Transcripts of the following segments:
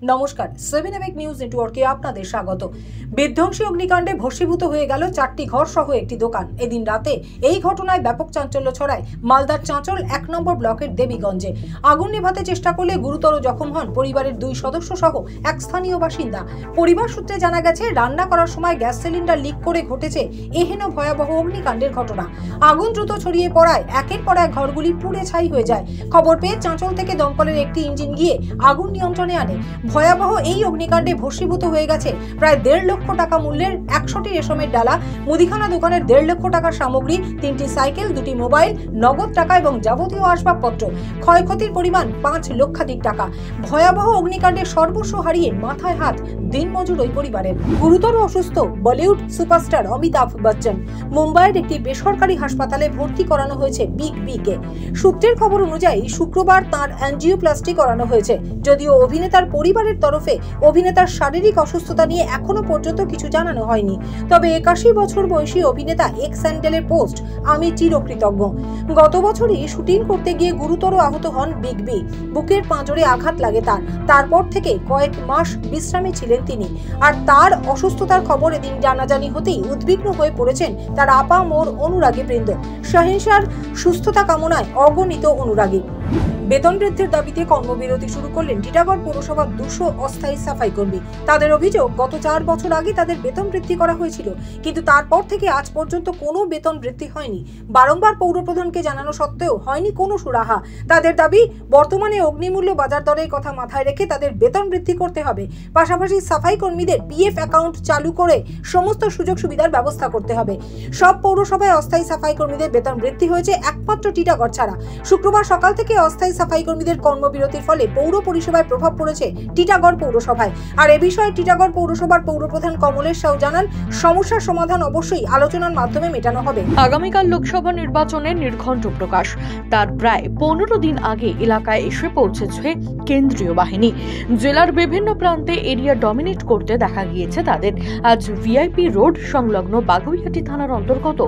নমস্কার, 7 এবেক নিউজ নেটওয়ার্কে আপনাদের স্বাগত। বিধ্বংসী অগ্নিকাণ্ডে ভস্মীভূত হয়ে গেল 4টি ঘর সহ একটি দোকান। এদিন রাতে এই ঘটনায় ব্যাপক চাঞ্চল্য ছড়ায় মালদার চাঁচল 1 নম্বর ব্লকের দেবীগঞ্জে। আগুন নেভাতে চেষ্টা করলে গুরুতর জখম হন পরিবারের 2 সদস্য সহ এক স্থানীয় বাসিন্দা। পরিবার সূত্রে জানা গেছে, রান্না করার সময় গ্যাস সিলিন্ডার লিক করে ঘটেছে এহেন ভয়াবহ অগ্নিকাণ্ডের ঘটনা। আগুন দ্রুত ছড়িয়ে পড়ায় একের পর এক ঘরগুলি পুড়ে ছাই হয়ে যায়। খবর পেয়ে চাঁচল থেকে দমকলের একটি ইঞ্জিন গিয়ে আগুন নিয়ন্ত্রণে আনে। ভয়াবহ এই অগ্নিকাণ্ডে ভস্মীভূত হয়ে গেছে প্রায় 1.5 লক্ষ টাকা মূল্যের 100টি রেশমের ডালা, মুদিখানা দোকানের 1.5 লক্ষ টাকার সামগ্রী, 3টি সাইকেল, 2টি মোবাইল, নগদ টাকা এবং যাবতীয় আসবাবপত্র। ক্ষয়ক্ষতির পরিমাণ 5 লক্ষাধিক টাকা। ভয়াবহ অগ্নিকাণ্ডে সর্বস্ব হারিয়ে মাথায় হাত দিনমজুর ওই পরিবারের। গুরুতর অসুস্থ বলিউড সুপারস্টার অমিতাভ বচ্চন। মুম্বাইয়ের একটি বেসরকারি হাসপাতালে ভর্তি করানো হয়েছে বিগ বিকে। সূত্রের খবর অনুযায়ী শুক্রবার তাঁর অ্যাঞ্জিওপ্লাস্টি করানো হয়েছে। যদিও অভিনেতার পরিবারের তরফে অভিনেতার শারীরিক অসুস্থতা নিয়ে এখনো পর্যন্ত কিছু জানানো হয়নি। তবে 81 বছর বয়সী অভিনেতা এক্স স্যান্ডেলের পোস্ট, "আমি চিরকৃতজ্ঞ। গত বছরই শুটিং করতে গিয়ে গুরুতর আহত হন বিগ বি। বুকের পাঁজরে আঘাত লাগে তার। তারপর থেকে কয়েক মাস বিশ্রামে ছিলেন তিনি। আর তার অসুস্থতার খবর এদিন জানাজানি হতেই উদ্বিগ্ন হয়ে পড়েছেন তার আপামর অনুরাগী বৃন্দ। শাহিনশার সুস্থতা কামনায় অগণিত অনুরাগী। বেতন বৃদ্ধির দাবিতে কর্মবিরতি শুরু করলেন টিটাগড় পৌরসভার 200 অস্থায়ী সাফাই কর্মী। তাদের অভিযোগ, গত 4 বছর আগে তাদের বেতন বৃদ্ধি করা হয়েছিল, কিন্তু তারপর থেকে আজ পর্যন্ত কোনো বেতন বৃদ্ধি হয়নি। বারংবার পৌরপ্রধানকে জানানো সত্ত্বেও হয়নি কোনো সুরাহা। তাদের দাবি, বর্তমানে অগ্নিমূল্য বাজার দরের কথা মাথায় রেখে তাদের বেতন বৃদ্ধি করতে হবে। পাশাপাশি সাফাই কর্মীদের পিএফ অ্যাকাউন্ট চালু করে সমস্ত সুযোগ সুবিধার ব্যবস্থা করতে হবে। সব পৌরসভায় অস্থায়ী সাফাই কর্মীদের বেতন বৃদ্ধি হয়েছে, একমাত্র টিটাগড় ছাড়া। শুক্রবার সকাল থেকে অস্থায়ী সাফাই কর্মীদের কর্মবিরতির ফলে পৌর পরিষেবায় প্রভাব পড়েছে টিটাগড় পৌরসভায়। আর এ বিষয়ে টিটাগড় পৌরসভার পৌরপ্রধান কমলেশ সাউ জানান, সমস্যার সমাধান অবশ্যই আলোচনার মাধ্যমে মেটানো হবে। আগামীকাল লোকসভা নির্বাচনের নির্ঘণ্ট প্রকাশ। তার প্রায় 15 দিন আগে এলাকায় এসে পৌঁছেছে কেন্দ্রীয় বাহিনী। জেলার বিভিন্ন প্রান্তে এরিয়া ডমিনেট করতে দেখা গিয়েছে তাদের। আজ ভিআইপি রোড সংলগ্ন বাগুইহাটি থানার অন্তর্গত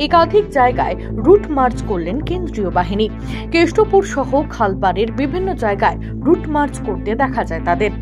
একাধিক জায়গায় রুট মার্চ করলেন কেন্দ্রীয় বাহিনী। কেষ্টপুর সহ খালপাড়ের বিভিন্ন জায়গায় রুট মার্চ করতে দেখা যায় তাদের।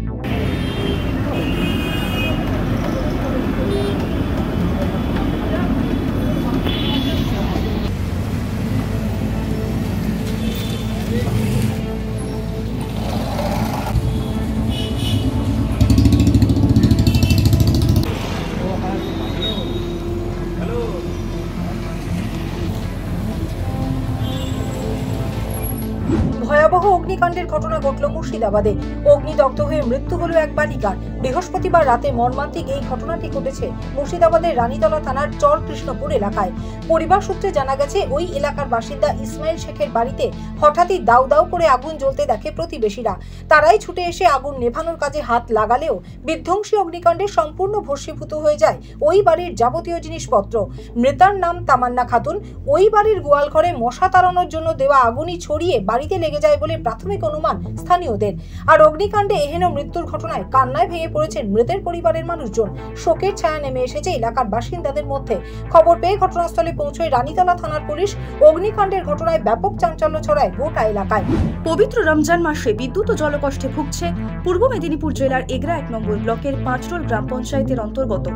ভয়াবহ অগ্নিকাণ্ডের ঘটনা ঘটল মুর্শিদাবাদে। অগ্নিদগ্ধ হয়ে মৃত্যু হলো এক বালিকার। বৃহস্পতিবার রাতে মর্মান্তিক এই ঘটনাটি ঘটেছে মুর্শিদাবাদের রানীতলা থানার চর কৃষ্ণপুর এলাকায়। পরিবার সূত্রে জানা গেছে, ওই এলাকার বাসিন্দা ইসমাইল শেখের বাড়িতে হঠাৎই দাউ দাউ করে আগুন জ্বলতে দেখে প্রতিবেশীরা। তারাই ছুটে এসে আগুন নেভানোর কাজে হাত লাগালেও বিধ্বংসী অগ্নিকাণ্ডে সম্পূর্ণ ভস্মীভূত হয়ে যায় ওই বাড়ির যাবতীয় জিনিসপত্র। মৃতার নাম তামান্না খাতুন। ওই বাড়ির গোয়াল ঘরে মশা তাড়ানোর জন্য দেওয়া আগুনই ছড়িয়ে বাড়িতে লেগে যায় বলে প্রাথমিক অনুমান স্থানীয়দের। আর অগ্নিকাণ্ডে এহেন মৃত্যুর ঘটনায় কান্নায় ভেঙে পড়েছেন মৃতের পরিবারের মানুষজন। শোকের ছায়া নেমে এসেছে এলাকার বাসিন্দাদের মধ্যে। খবর পেয়ে ঘটনাস্থলে পৌঁছয় রানীতলা থানার পুলিশ। অগ্নিকাণ্ডের ঘটনায় ব্যাপক চাঞ্চল্য ছড়ায় গোটা এলাকায়। পবিত্র রমজান মাসে বিদ্যুৎ ও জলকষ্টে ভুগছে পূর্ব মেদিনীপুর জেলার এগরা 1 নম্বর ব্লকের পাঁচরোল গ্রাম পঞ্চায়েতের অন্তর্গত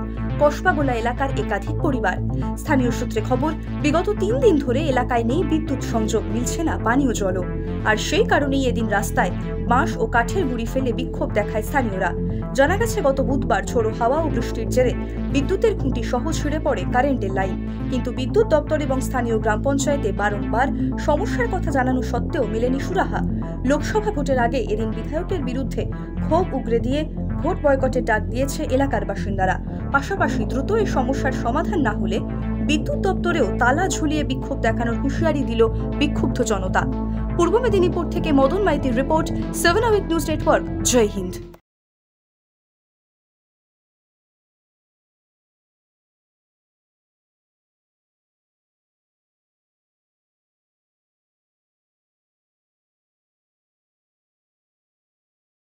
কসবাগোলা এলাকার একাধিক পরিবার। স্থানীয় সূত্রে খবর, বিগত 3 দিন ধরে এলাকায় নেই বিদ্যুৎ সংযোগ, মিলছে না পানীয় জলও। আর সেই কারণেই এদিন রাস্তায় বাঁশ ও কাঠের গুঁড়ি ফেলে বিক্ষোভ দেখায় স্থানীয়রা। জানা গেছে, গত বুধবার ঝোড়ো হাওয়া ও বৃষ্টির জেরে বিদ্যুতের খুঁটি সহ ছিঁড়ে পড়ে কারেন্টের লাইন। কিন্তু বিদ্যুৎ দপ্তর এবং স্থানীয় গ্রাম পঞ্চায়েতে বারংবার সমস্যার কথা জানানো সত্ত্বেও মেলেনি সুরাহা। লোকসভা ভোটের আগে এদিন বিধায়কের বিরুদ্ধে ক্ষোভ উগরে দিয়ে ভোট বয়কটের ডাক দিয়েছে এলাকার বাসিন্দারা। পাশাপাশি দ্রুত এই সমস্যার সমাধান না হলে বিদ্যুৎ দপ্তরেও তালা ঝুলিয়ে বিক্ষোভ দেখানোর হুঁশিয়ারি দিল বিক্ষুব্ধ জনতা। পূর্ব মেদিনীপুর থেকে মদন মাইতির রিপোর্ট, 7 এবেক নিউজ নেটওয়ার্ক। জয় হিন্দ।